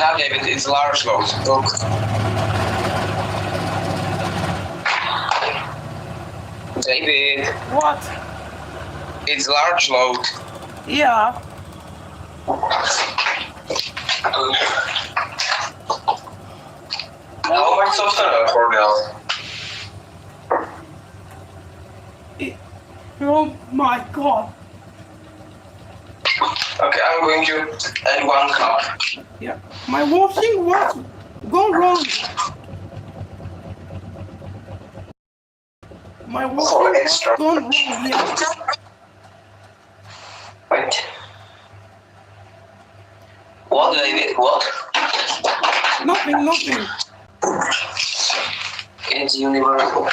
Yeah, David, it's large load. Look. David. What? It's large load. Yeah. How much software for that? Oh my god. Okay, I'm going to add 1 cup. Yeah. My washing was gone wrong. My washing was gone wrong. Yeah. Wait. What, David? What? Nothing. It's universal.